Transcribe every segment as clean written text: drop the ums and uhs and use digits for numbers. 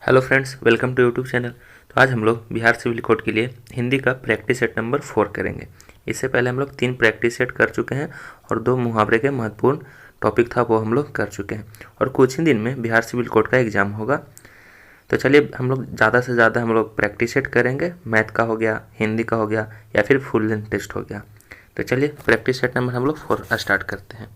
Hello friends, welcome to YouTube channel. तो आज हम लोग बिहार सिविल कोड के लिए हिंदी का प्रैक्टिस सेट नंबर 4 करेंगे। इससे पहले हम लोग 3 प्रैक्टिस सेट कर चुके हैं और 2 मुहावरे के महत्वपूर्ण टॉपिक था वो हम लोग कर चुके हैं। और कुछ ही दिन में बिहार सिविल कोड का एग्ज़ाम होगा। तो चलिए हम लोग ज़्यादा से ज़्यादा हम लोग प्रैक्टिस सेट करेंगे। मैथ का हो गया, हिंदी का हो गया या फिर फुल लेंथ टेस्ट हो गया। तो चलिए प्रैक्टिस सेट नंबर हम लोग 4 स्टार्ट करते हैं।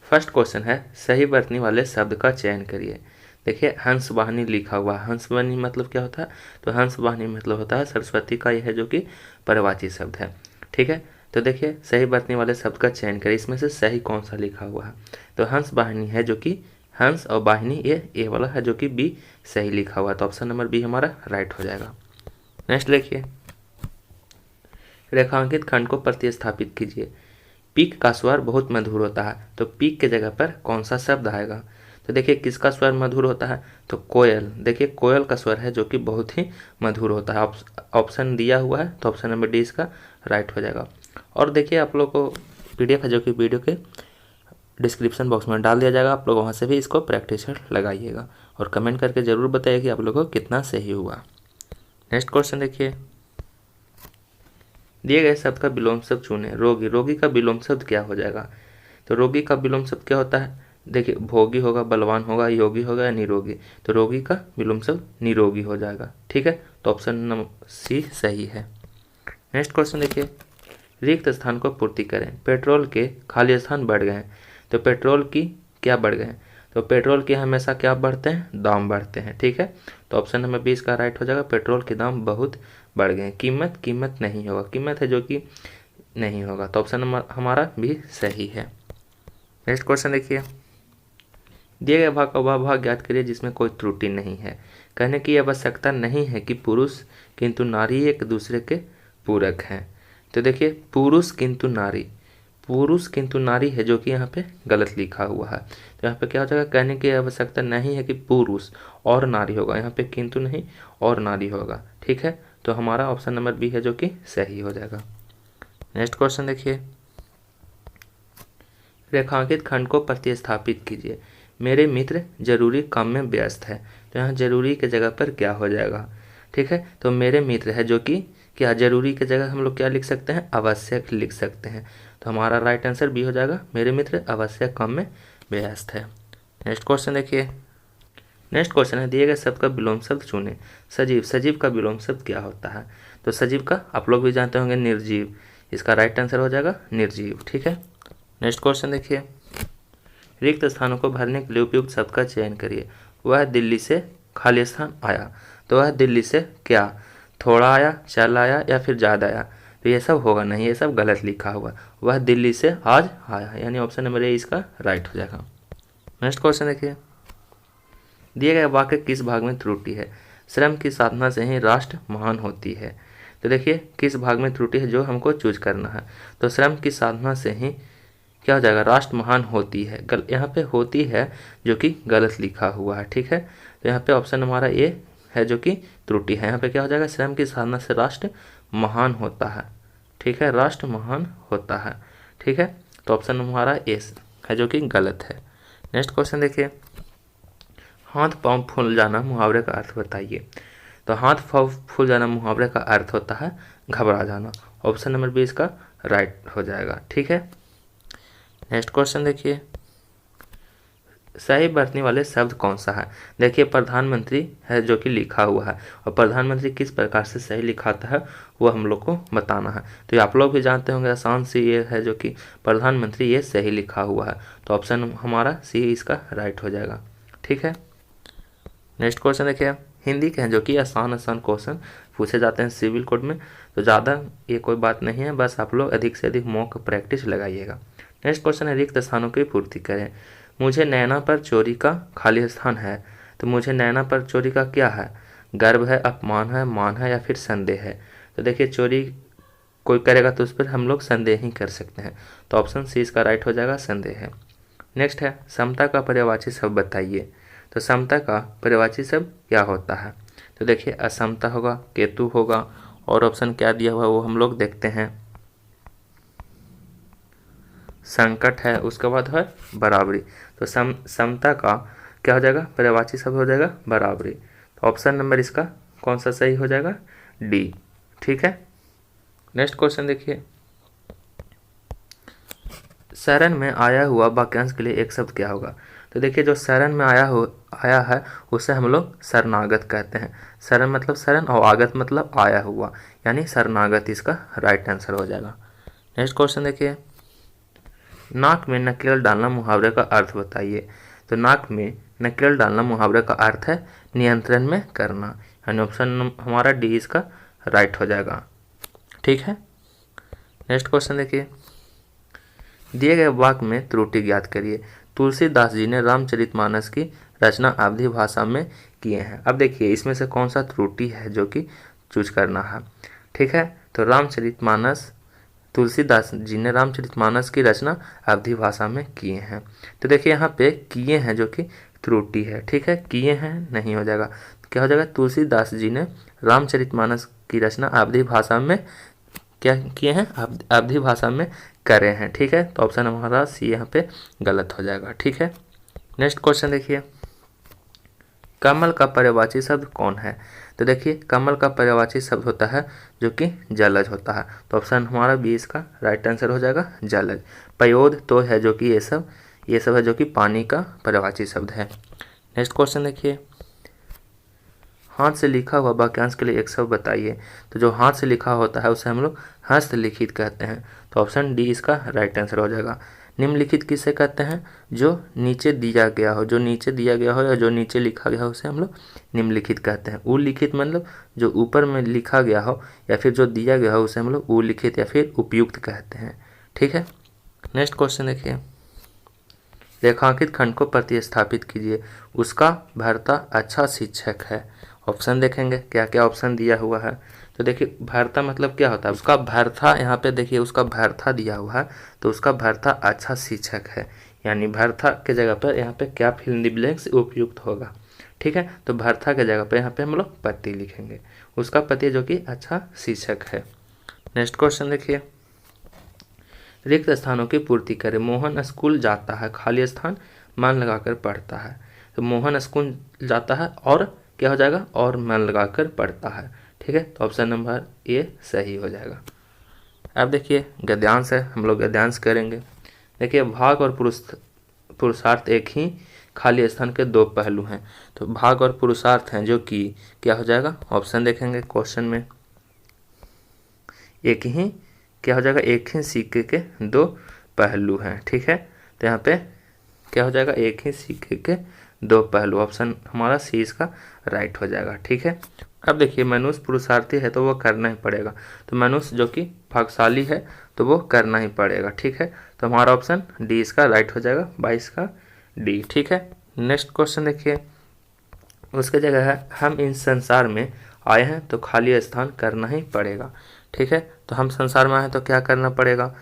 फर्स्ट क्वेश्चन है, सही वर्तनी वाले शब्द का चयन करिए। देखिए हंस वाहिनी लिखा हुआ है। हंस वाहिनी मतलब क्या होता है? तो हंस वाहिनी मतलब होता है सरस्वती का, यह है जो कि पर्यायवाची शब्द है। ठीक है, तो देखिए सही वर्तनी वाले शब्द का चयन करिए। इसमें से सही कौन सा लिखा हुआ है? तो हंस वाहिनी है जो कि हंस और वाहिनी ये ए वाला है जो कि बी सही लिखा हुआ है। तो ऑप्शन नंबर बी हमारा राइट हो जाएगा। नेक्स्ट देखिए, रेखांकित खंड को प्रतिस्थापित कीजिए। पीक का स्वर बहुत मधुर होता है। तो पीक के जगह पर कौन सा शब्द आएगा? तो देखिए किसका स्वर मधुर होता है? तो कोयल। देखिए कोयल का स्वर है जो कि बहुत ही मधुर होता है। ऑप्शन दिया हुआ है तो ऑप्शन नंबर डी इसका राइट हो जाएगा। और देखिए आप लोग को पीडीएफ है जो कि वीडियो के डिस्क्रिप्शन बॉक्स में डाल दिया जाएगा। आप लोग वहाँ से भी इसको प्रैक्टिस लगाइएगा और कमेंट करके ज़रूर बताइए कि आप लोगों को कितना सही हुआ। नेक्स्ट क्वेश्चन देखिए, दिए गए शब्द का विलोम शब्द चुने। रोगी, रोगी का विलोम शब्द क्या हो जाएगा? तो रोगी का विलोम शब्द क्या होता है? देखिए भोगी होगा, बलवान होगा, योगी होगा या निरोगी। तो रोगी का विलोम शब्द निरोगी हो जाएगा। ठीक है, तो ऑप्शन नंबर सी सही है। नेक्स्ट क्वेश्चन देखिए, रिक्त स्थान को पूर्ति करें। पेट्रोल के खाली स्थान बढ़ गए हैं। तो पेट्रोल की क्या बढ़ गए हैं? तो पेट्रोल के हमेशा क्या बढ़ते हैं? दाम बढ़ते हैं। ठीक है, तो ऑप्शन नंबर 20 का राइट हो जाएगा। पेट्रोल के दाम बहुत बढ़ गए हैं। कीमत नहीं होगा, कीमत है जो कि नहीं होगा। तो ऑप्शन नंबर हमारा भी सही है। नेक्स्ट क्वेश्चन देखिए, दिए गए भाग का वह भाग ज्ञात करिए जिसमें कोई त्रुटि नहीं है। कहने की आवश्यकता नहीं है कि पुरुष किंतु नारी एक दूसरे के पूरक हैं। तो देखिए पुरुष किंतु नारी है जो कि यहाँ पे गलत लिखा हुआ है। तो यहाँ पे क्या हो जाएगा? कहने की आवश्यकता नहीं है कि पुरुष और नारी होगा। यहाँ पे किंतु नहीं और नारी होगा। ठीक है, तो हमारा ऑप्शन नंबर बी है जो कि सही हो जाएगा। नेक्स्ट क्वेश्चन देखिए, रेखांकित खंड को प्रतिस्थापित कीजिए। मेरे मित्र जरूरी काम में व्यस्त है। तो यहाँ जरूरी के जगह पर क्या हो जाएगा? ठीक है, तो मेरे मित्र है जो कि क्या जरूरी के जगह हम लोग क्या लिख सकते हैं? आवश्यक लिख सकते हैं। तो हमारा राइट आंसर बी हो जाएगा, मेरे मित्र आवश्यक काम में व्यस्त है। नेक्स्ट क्वेश्चन देखिए, नेक्स्ट क्वेश्चन है, दिए गए शब्द का विलोम शब्द चुने। सजीव, सजीव का विलोम शब्द क्या होता है? तो सजीव का आप लोग भी जानते होंगे निर्जीव। इसका राइट आंसर हो जाएगा निर्जीव। ठीक है, नेक्स्ट क्वेश्चन देखिए, रिक्त स्थानों को भरने के लिए उपयुक्त शब्द का चयन करिए। वह दिल्ली से खाली स्थान आया। तो वह दिल्ली से क्या? थोड़ा आया, चल आया या फिर ज़्यादा आया? तो ये सब होगा नहीं, ये सब गलत लिखा हुआ। वह दिल्ली से आज आया, यानी ऑप्शन नंबर ए इसका राइट हो जाएगा। नेक्स्ट क्वेश्चन देखिए, दिए गए वाक्य किस भाग में त्रुटि है? श्रम की साधना से ही राष्ट्र महान होती है। तो देखिए किस भाग में त्रुटि है जो हमको चूज करना है। तो श्रम की साधना से ही क्या हो जाएगा? राष्ट्र महान होती है। यहाँ पे होती है जो कि गलत लिखा हुआ है। ठीक है, तो यहाँ पे ऑप्शन हमारा ए है जो कि त्रुटि है। यहाँ पे क्या हो जाएगा? श्रम की साधना से राष्ट्र महान होता है। ठीक है, राष्ट्र महान होता है। ठीक है, तो ऑप्शन हमारा ए है जो कि गलत है। नेक्स्ट क्वेश्चन देखिए, हाथ पांव फूल जाना मुहावरे का अर्थ बताइए। तो हाथ पांव फूल जाना मुहावरे का अर्थ होता है घबरा जाना। ऑप्शन नंबर बी इसका राइट हो जाएगा। ठीक है, नेक्स्ट क्वेश्चन देखिए, सही बरतने वाले शब्द कौन सा है? देखिए प्रधानमंत्री है जो कि लिखा हुआ है और प्रधानमंत्री किस प्रकार से सही लिखाता है वो हम लोग को बताना है। तो ये आप लोग भी जानते होंगे, आसान सी ये है जो कि प्रधानमंत्री ये सही लिखा हुआ है। तो ऑप्शन हमारा सी इसका राइट हो जाएगा। ठीक है, नेक्स्ट क्वेश्चन देखिए, हिंदी के हैं जो कि आसान आसान क्वेश्चन पूछे जाते हैं सिविल कोड में। तो ज़्यादा ये कोई बात नहीं है, बस आप लोग अधिक से अधिक मॉक प्रैक्टिस लगाइएगा। नेक्स्ट क्वेश्चन है, रिक्त स्थानों की पूर्ति करें। मुझे नैना पर चोरी का खाली स्थान है। तो मुझे नैना पर चोरी का क्या है? गर्व है, अपमान है, मान है या फिर संदेह है? तो देखिए चोरी कोई करेगा तो उस पर हम लोग संदेह ही कर सकते हैं। तो ऑप्शन सी इसका राइट हो जाएगा, संदेह है। नेक्स्ट है, समता का पर्यायवाची शब्द बताइए। तो समता का पर्यायवाची शब्द क्या होता है? तो देखिए असमता होगा, केतु होगा और ऑप्शन क्या दिया हुआ वो हम लोग देखते हैं। संकट है, उसके बाद है बराबरी। तो समता का क्या हो जाएगा, पर्यायवाची शब्द हो जाएगा बराबरी। तो ऑप्शन नंबर इसका कौन सा सही हो जाएगा, डी। ठीक है, नेक्स्ट क्वेश्चन देखिए, शरण में आया हुआ वाक्यांश के लिए एक शब्द क्या होगा। तो देखिए जो शरण में आया है उसे हम लोग शरणागत कहते हैं। शरण मतलब शरण और आगत मतलब आया हुआ, यानी शरणागत इसका राइट आंसर हो जाएगा। नेक्स्ट क्वेश्चन देखिए, नाक में नकेल डालना मुहावरे का अर्थ बताइए। तो नाक में नकेल डालना मुहावरे का अर्थ है नियंत्रण में करना, यानी ऑप्शन हमारा डी इसका राइट हो जाएगा। ठीक है, नेक्स्ट क्वेश्चन देखिए, दिए गए वाक्य में त्रुटि ज्ञात करिए। तुलसीदास जी ने रामचरितमानस की रचना अवधी भाषा में किए हैं। अब देखिए इसमें से कौन सा त्रुटि है जो कि चूज करना है। ठीक है, तो रामचरितमानस, तुलसीदास जी ने रामचरितमानस की रचना अवधी भाषा में किए हैं। तो देखिए यहाँ पे किए हैं जो कि त्रुटि है। ठीक है, किए हैं नहीं हो जाएगा, क्या हो जाएगा, तुलसीदास जी ने रामचरितमानस की रचना अवधी भाषा में क्या किए हैं, अवधी भाषा में करे हैं। ठीक है, तो ऑप्शन हमारा सी यहाँ पे गलत हो जाएगा। ठीक है, नेक्स्ट क्वेश्चन देखिए, कमल का पर्यायवाची शब्द कौन है। तो देखिए कमल का पर्यायवाची शब्द होता है जो कि जलज होता है। तो ऑप्शन हमारा बी इसका राइट आंसर हो जाएगा, जलज। पयोद तो है जो कि ये सब है जो कि पानी का पर्यायवाची शब्द है। नेक्स्ट क्वेश्चन देखिए, हाथ से लिखा हुआ वाक्यांश के लिए एक शब्द बताइए। तो जो हाथ से लिखा होता है उसे हम लोग हस्तलिखित कहते हैं। तो ऑप्शन डी इसका राइट आंसर हो जाएगा। निम्नलिखित किसे कहते हैं, जो नीचे दिया गया हो, जो नीचे दिया गया हो या जो नीचे लिखा गया हो उसे हम लोग निम्नलिखित कहते हैं। उल्लिखित मतलब जो ऊपर में लिखा गया हो या फिर जो दिया गया हो उसे हम लोग उल्लिखित या फिर उपयुक्त कहते हैं। ठीक है, नेक्स्ट क्वेश्चन देखिए, रेखांकित खंड को प्रतिस्थापित कीजिए। उसका भर्ता अच्छा शिक्षक है। ऑप्शन देखेंगे क्या क्या ऑप्शन दिया हुआ है। तो देखिए भर्ता मतलब क्या होता है, उसका भर्ता, यहाँ पे देखिए उसका भर्ता दिया हुआ है, तो उसका भर्ता अच्छा शिक्षक है, यानी भर्ता के जगह पर यहाँ पे क्या फिल इन द ब्लैंक्स उपयुक्त होगा। ठीक है, तो भर्ता के जगह पर यहाँ पे हम लोग पति लिखेंगे, उसका पति जो कि अच्छा शिक्षक है। नेक्स्ट क्वेश्चन देखिए, रिक्त स्थानों की पूर्ति करें। मोहन स्कूल जाता है, खाली स्थान मन लगाकर पढ़ता है। तो मोहन स्कूल जाता है और क्या हो जाएगा, और मन लगाकर पढ़ता है। ठीक है, तो ऑप्शन नंबर ए सही हो जाएगा। अब देखिए गद्यांश है, हम लोग गद्यांश करेंगे। देखिए भाग और पुरुषार्थ एक ही खाली स्थान के दो पहलू हैं। तो भाग और पुरुषार्थ हैं जो कि क्या हो जाएगा, ऑप्शन देखेंगे क्वेश्चन में, एक ही क्या हो जाएगा, एक ही सिक्के के दो पहलू हैं। ठीक है, तो यहाँ पे क्या हो जाएगा, एक ही सिक्के के दो पहलू, ऑप्शन हमारा सी इसका राइट हो जाएगा। ठीक है, अब देखिए मनुष्य पुरुषार्थी है तो वो करना ही पड़ेगा, तो मनुष्य जो कि भाग्यशाली है तो वो करना ही पड़ेगा। ठीक है, तो हमारा ऑप्शन डी इसका राइट हो जाएगा, 22 का डी। ठीक है, नेक्स्ट क्वेश्चन देखिए, उसके जगह है हम इस संसार में आए हैं तो खाली स्थान करना ही पड़ेगा। ठीक है, तो हम संसार में आए हैं तो क्या करना पड़ेगा,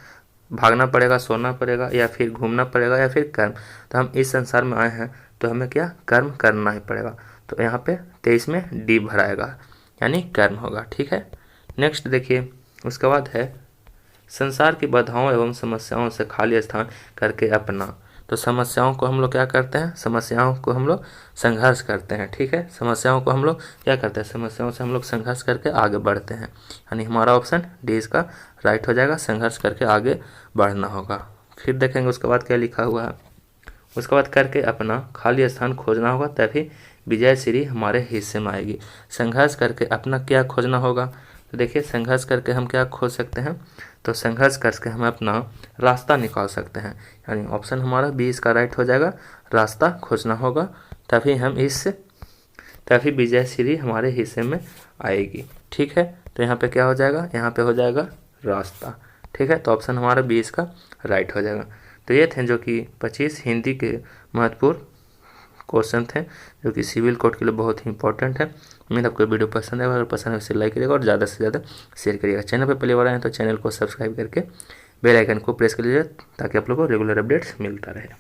भागना पड़ेगा, सोना पड़ेगा या फिर घूमना पड़ेगा या फिर कर्म। तो हम इस संसार में आए हैं तो हमें क्या कर्म करना ही पड़ेगा। तो यहाँ पे 23 में डी भराएगा, यानी कर्म होगा। ठीक है, नेक्स्ट देखिए, उसके बाद है संसार की बाधाओं एवं समस्याओं से खाली स्थान करके अपना। तो समस्याओं को हम लोग क्या करते हैं, समस्याओं को हम लोग संघर्ष करते हैं। ठीक है, समस्याओं को हम लोग क्या करते हैं, समस्याओं से हम लोग संघर्ष करके आगे बढ़ते हैं, यानी हमारा ऑप्शन डी इसका राइट हो जाएगा, संघर्ष करके आगे बढ़ना होगा। फिर देखेंगे उसके बाद क्या लिखा हुआ है, उसके बाद करके अपना खाली स्थान खोजना होगा तभी विजय श्री हमारे हिस्से में आएगी। संघर्ष करके अपना क्या खोजना होगा, तो देखिए संघर्ष करके हम क्या खोज सकते हैं, तो संघर्ष करके हम अपना रास्ता निकाल सकते हैं, यानी ऑप्शन हमारा बी इसका राइट हो जाएगा, रास्ता खोजना होगा तभी विजय श्री हमारे हिस्से में आएगी। ठीक है, तो यहाँ पे क्या हो जाएगा, यहाँ पे हो जाएगा रास्ता। ठीक है, तो ऑप्शन हमारा बी इसका राइट हो जाएगा। तो ये थे जो कि 25 हिंदी के महत्वपूर्ण क्वेश्चन थे जो कि सिविल कोड के लिए बहुत ही इंपॉर्टेंट है। उम्मीद आपको वीडियो पसंद आएगा, अगर पसंद है तो लाइक करिएगा और ज़्यादा से ज़्यादा शेयर करिएगा। चैनल पर पहली बार आए हैं तो चैनल को सब्सक्राइब करके बेल आइकन को प्रेस कर लीजिए ताकि आप लोगों को रेगुलर अपडेट्स मिलता रहे।